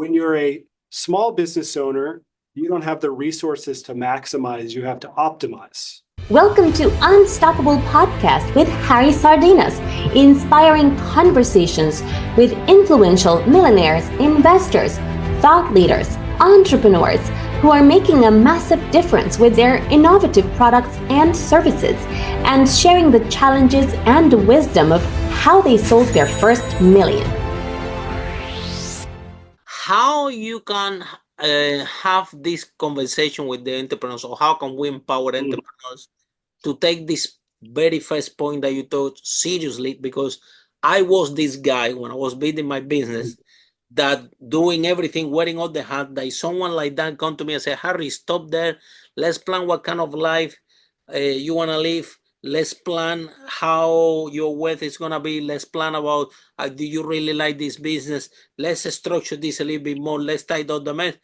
When you're a small business owner, you don't have the resources to maximize, you have to optimize. Welcome to Unstoppable Podcast with Harry Sardinas, inspiring conversations with influential millionaires, investors, thought leaders, entrepreneurs who are making a massive difference with their innovative products and services, and sharing the challenges and wisdom of how they sold their first million. How you can have this conversation with the entrepreneurs, or how can we empower entrepreneurs to take this very first point that you taught seriously? Because I was this guy when I was building my business that doing everything, wearing all the hat, that someone like that come to me and say, Harry, stop there. Let's plan what kind of life you want to live. Let's plan how your wealth is going to be. Let's plan about, do you really like this business? Let's structure this a little bit more. Let's tie down the mess.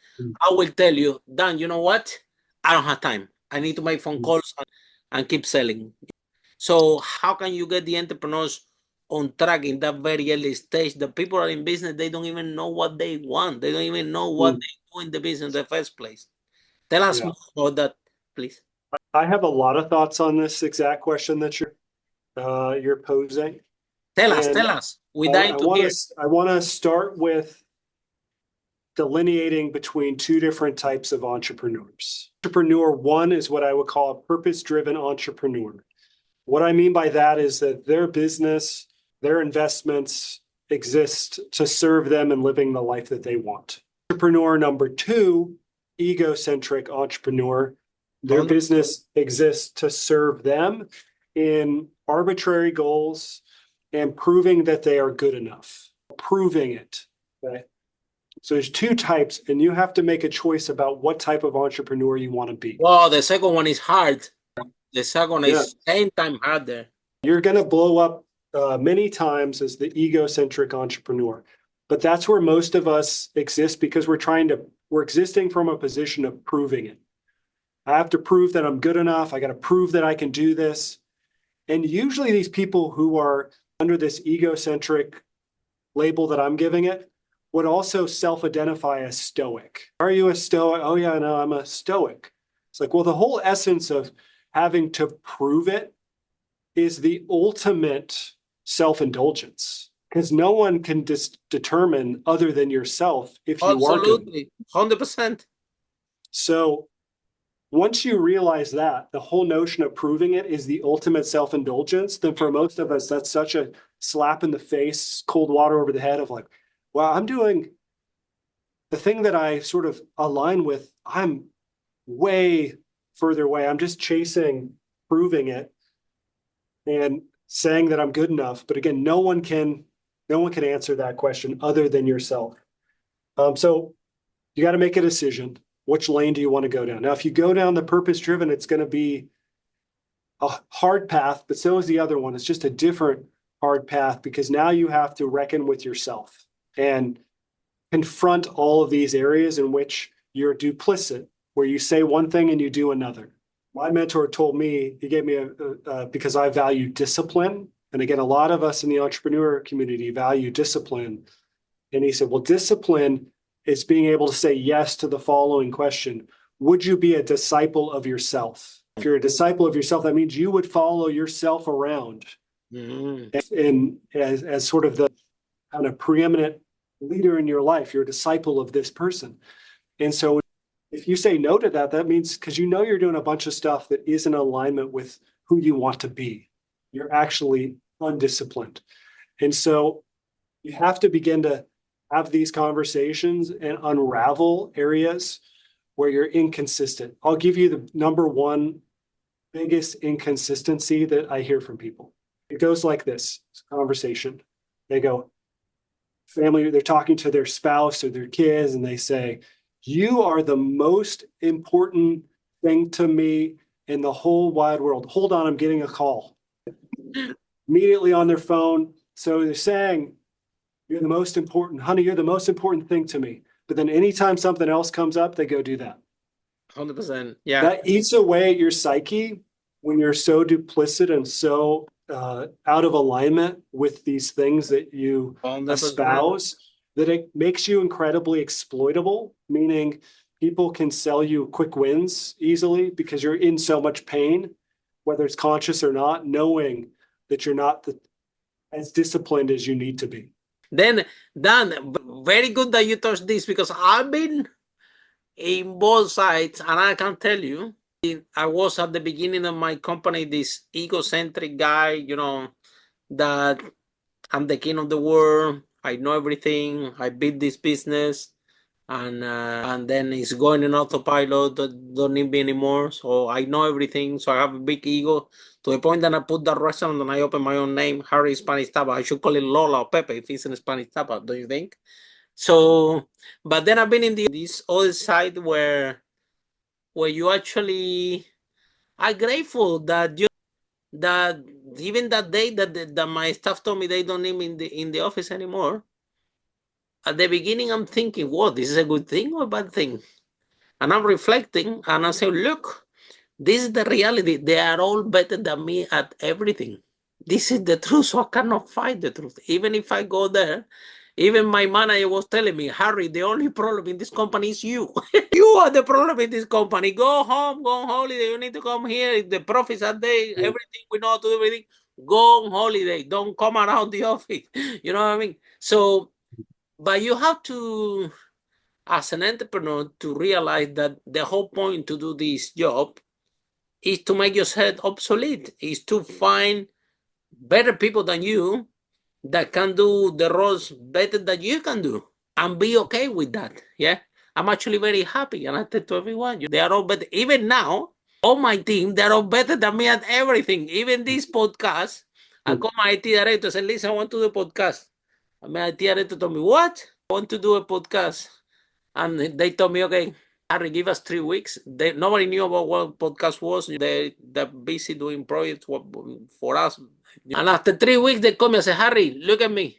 I will tell you, Dan, you know what? I don't have time. I need to make phone calls and keep selling. So how can you get the entrepreneurs on track in that very early stage? The people are in business, they don't even know what they want. They don't even know what they do in the business in the first place. Tell us more about that, please. I have a lot of thoughts on this exact question that you're posing. Tell us. We're dying to hear. I want to start with delineating between two different types of entrepreneurs. Entrepreneur one is what I would call a purpose-driven entrepreneur. What I mean by that is that their business, their investments exist to serve them in living the life that they want. Entrepreneur number two, egocentric entrepreneur, their business exists to serve them in arbitrary goals and proving that they are good enough. Proving it. Okay? So there's two types, and you have to make a choice about what type of entrepreneur you want to be. Well, the second one is hard. The second one is 10 times harder. You're going to blow up many times as the egocentric entrepreneur. But that's where most of us exist, because we're existing from a position of proving it. I have to prove that I'm good enough. I got to prove that I can do this. And usually these people who are under this egocentric label that I'm giving it would also self-identify as stoic. Are you a stoic? Oh yeah, no, I'm a stoic. It's like, well, the whole essence of having to prove it is the ultimate self-indulgence, because no one can determine other than yourself if you are good. Absolutely, 100%. So once you realize that the whole notion of proving it is the ultimate self-indulgence, then for most of us, that's such a slap in the face, cold water over the head of like, wow, I'm doing the thing that I sort of align with. I'm way further away. I'm just chasing proving it and saying that I'm good enough. But again, no one can answer that question other than yourself. So you got to make a decision. Which lane do you want to go down? Now, if you go down the purpose-driven, it's going to be a hard path, but so is the other one. It's just a different hard path, because now you have to reckon with yourself and confront all of these areas in which you're duplicit, where you say one thing and you do another. My mentor told me, he gave me because I value discipline. And again, a lot of us in the entrepreneur community value discipline. And he said, well, discipline is being able to say yes to the following question. Would you be a disciple of yourself? If you're a disciple of yourself, that means you would follow yourself around and as sort of the kind of preeminent leader in your life. You're a disciple of this person. And so if you say no to that, that means, because you know you're doing a bunch of stuff that isn't in alignment with who you want to be. You're actually undisciplined. And so you have to begin to have these conversations and unravel areas where you're inconsistent. I'll give you the number one biggest inconsistency that I hear from people. It goes like this. It's a conversation. They go, family, they're talking to their spouse or their kids, and they say, you are the most important thing to me in the whole wide world. Hold on, I'm getting a call. Immediately on their phone. So they're saying, you're the most important, honey, you're the most important thing to me. But then anytime something else comes up, they go do that. 100%. Yeah. That eats away at your psyche when you're so duplicit and so out of alignment with these things that you 100%. espouse, that it makes you incredibly exploitable, meaning people can sell you quick wins easily because you're in so much pain, whether it's conscious or not, knowing that you're not as disciplined as you need to be. Then, Dan, very good that you touched this, because I've been in both sides, and I can tell you, I was at the beginning of my company this egocentric guy, that I'm the king of the world, I know everything, I built this business, and then it's going in autopilot, don't need me anymore, so I know everything, so I have a big ego, to the point that I put that restaurant and I open my own name, Harry Spanish Tapa. I should call it Lola or Pepe if it's in Spanish Tapa, don't you think? So, but then I've been in this other side where you actually are grateful that that even that day that my staff told me they don't need me in the office anymore. At the beginning, I'm thinking, "What? This is a good thing or a bad thing?" And I'm reflecting, and I say, "Look, this is the reality. They are all better than me at everything. This is the truth, so I cannot fight the truth. Even if I go there, even my manager was telling me, Harry, the only problem in this company is you. You are the problem in this company. Go home, go on holiday. You need to come here. If the profits are there, everything, we know how to do everything. Go on holiday. Don't come around the office." You know what I mean? So, but you have to, as an entrepreneur, to realize that the whole point to do this job is to make yourself obsolete, is to find better people than you that can do the roles better than you can do, and be okay with that. Yeah, I'm actually very happy, and I tell to everyone, they are all better. Even now, all my team, they're all better than me at everything. Even this podcast, I call my IT director and say, "Listen, I want to do a podcast." And my IT director told me, "What? I want to do a podcast." And they told me, "Okay, Harry, give us 3 weeks." Nobody knew about what podcast was. They're busy doing projects for us. And after 3 weeks, they come and say, "Harry, look at me.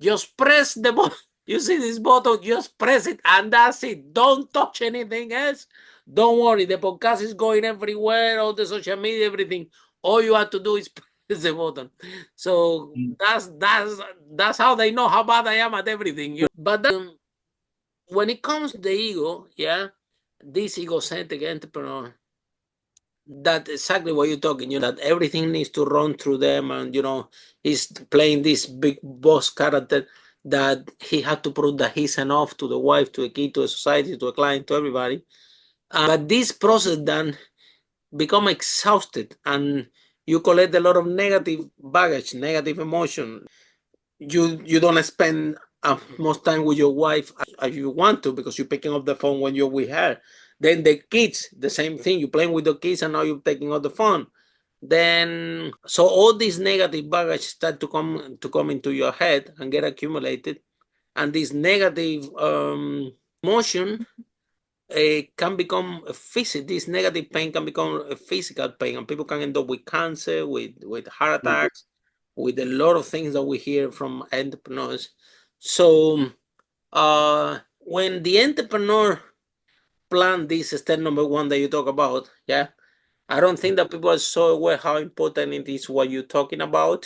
Just press the button. You see this button? Just press it, and that's it. Don't touch anything else. Don't worry. The podcast is going everywhere, all the social media, everything. All you have to do is press the button." So that's how they know how bad I am at everything. But when it comes to the ego, yeah, this egocentric entrepreneur, that's exactly what you're talking, that everything needs to run through them, and he's playing this big boss character, that he had to prove that he's enough to the wife, to a kid, to a society, to a client, to everybody. But this process then become exhausted, and you collect a lot of negative baggage, negative emotion. You don't spend much time with your wife as you want to, because you're picking up the phone when you're with her. Then the kids, the same thing. You're playing with the kids, and now you're taking up the phone. Then, so all these negative baggage start to come into your head and get accumulated, and this negative emotion can become a physical. This negative pain can become a physical pain, and people can end up with cancer, with heart attacks, with a lot of things that we hear from entrepreneurs. So, when the entrepreneur plan this step number one that you talk about, yeah, I don't think that people are so aware how important it is what you're talking about,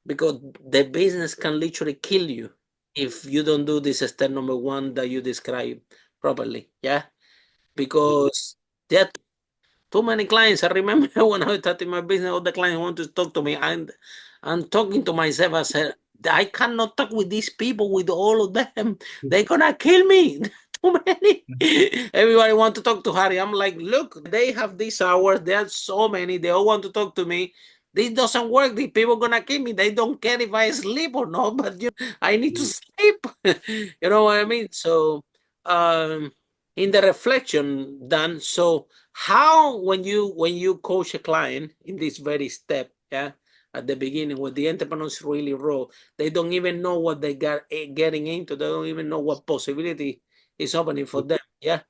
because the business can literally kill you if you don't do this step number one that you describe properly. Yeah, because there are too many clients. I remember when I started my business, all the clients want to talk to me, and I'm talking to myself. I said, I cannot talk with these people, with all of them. They're gonna kill me. Too many. Everybody want to talk to Harry. I'm like, look, they have these hours. There are so many. They all want to talk to me. This doesn't work. These people gonna kill me. They don't care if I sleep or not, but I need to sleep. You know what I mean? So, in the reflection done, so how, when you coach a client in this very step, yeah, at the beginning, when the entrepreneurs really raw, they don't even know what they got getting into. They don't even know what possibility is opening for them. Yeah,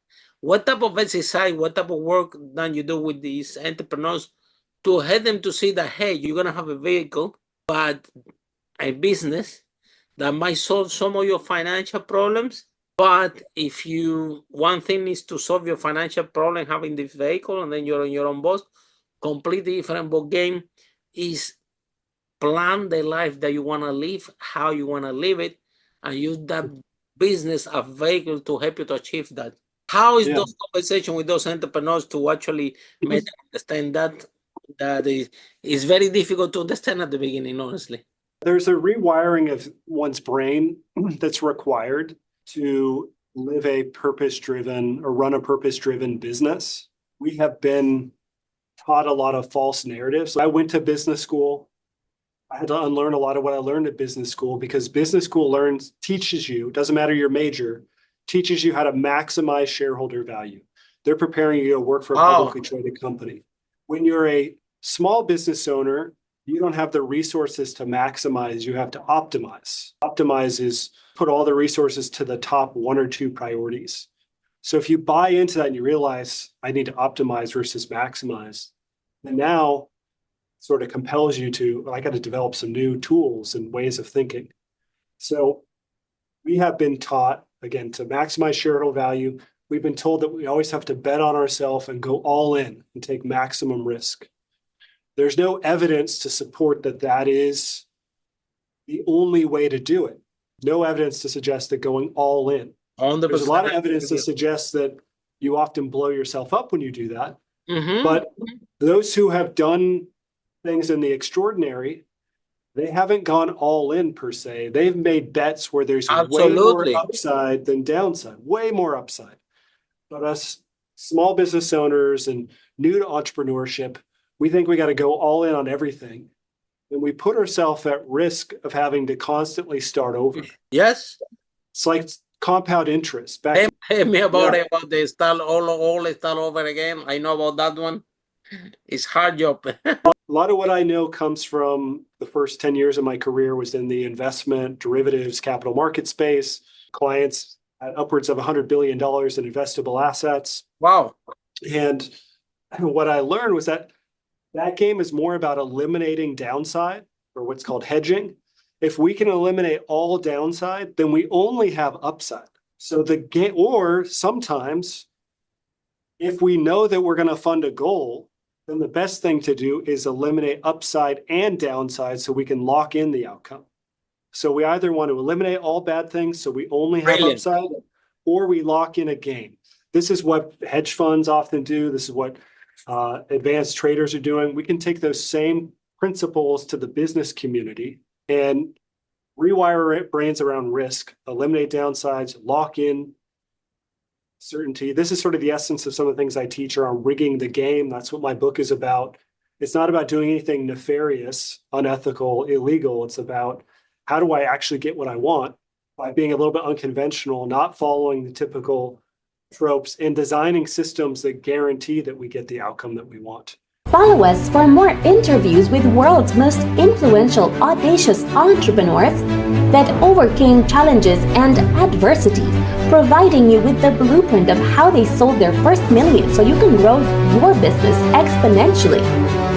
what type of exercise, what type of work then you do with these entrepreneurs to help them to see that, hey, you're gonna have a vehicle, but a business that might solve some of your financial problems. But if one thing is to solve your financial problem having this vehicle, and then you're on your own boss, completely different ball game is plan the life that you want to live, how you want to live it, and use that business as a vehicle to help you to achieve that. How is those conversations with those entrepreneurs to actually make them understand that is very difficult to understand at the beginning, honestly? There's a rewiring of one's brain that's required to live a purpose-driven or run a purpose-driven business. We have been taught a lot of false narratives. I went to business school. I had to unlearn a lot of what I learned at business school, because business school teaches you, doesn't matter your major, teaches you how to maximize shareholder value. They're preparing you to work for a publicly traded company. When you're a small business owner, you don't have the resources to maximize, you have to optimize. Optimize is put all the resources to the top 1 or 2 priorities. So if you buy into that and you realize I need to optimize versus maximize, and now sort of compels you to, I got to develop some new tools and ways of thinking. So we have been taught, again, to maximize shareholder value. We've been told that we always have to bet on ourselves and go all in and take maximum risk. There's no evidence to support that that is the only way to do it. No evidence to suggest that going all in. 100%. There's a lot of evidence to suggest that you often blow yourself up when you do that. But those who have done things in the extraordinary, they haven't gone all in per se. They've made bets where there's way more upside than downside, way more upside. But us small business owners and new to entrepreneurship, we think we got to go all in on everything. And we put ourselves at risk of having to constantly start over. Yes. It's like compound interest. Tell me about it, about the start over again. I know about that one. It's hard job. A lot of what I know comes from the first 10 years of my career was in the investment, derivatives, capital market space. Clients at upwards of $100 billion in investable assets. Wow. And what I learned was that game is more about eliminating downside, or what's called hedging. If we can eliminate all downside, then we only have upside. So or sometimes if we know that we're going to fund a goal, then the best thing to do is eliminate upside and downside so we can lock in the outcome. So we either want to eliminate all bad things so we only have upside, or we lock in a gain. This is what hedge funds often do. This is what advanced traders are doing. We can take those same principles to the business community and rewire brains around risk, eliminate downsides, lock in certainty. This is sort of the essence of some of the things I teach around rigging the game. That's what my book is about. It's not about doing anything nefarious, unethical, illegal. It's about how do I actually get what I want by being a little bit unconventional, not following the typical tropes, and designing systems that guarantee that we get the outcome that we want. Follow us for more interviews with world's most influential, audacious entrepreneurs that overcame challenges and adversity, providing you with the blueprint of how they sold their first million so you can grow your business exponentially.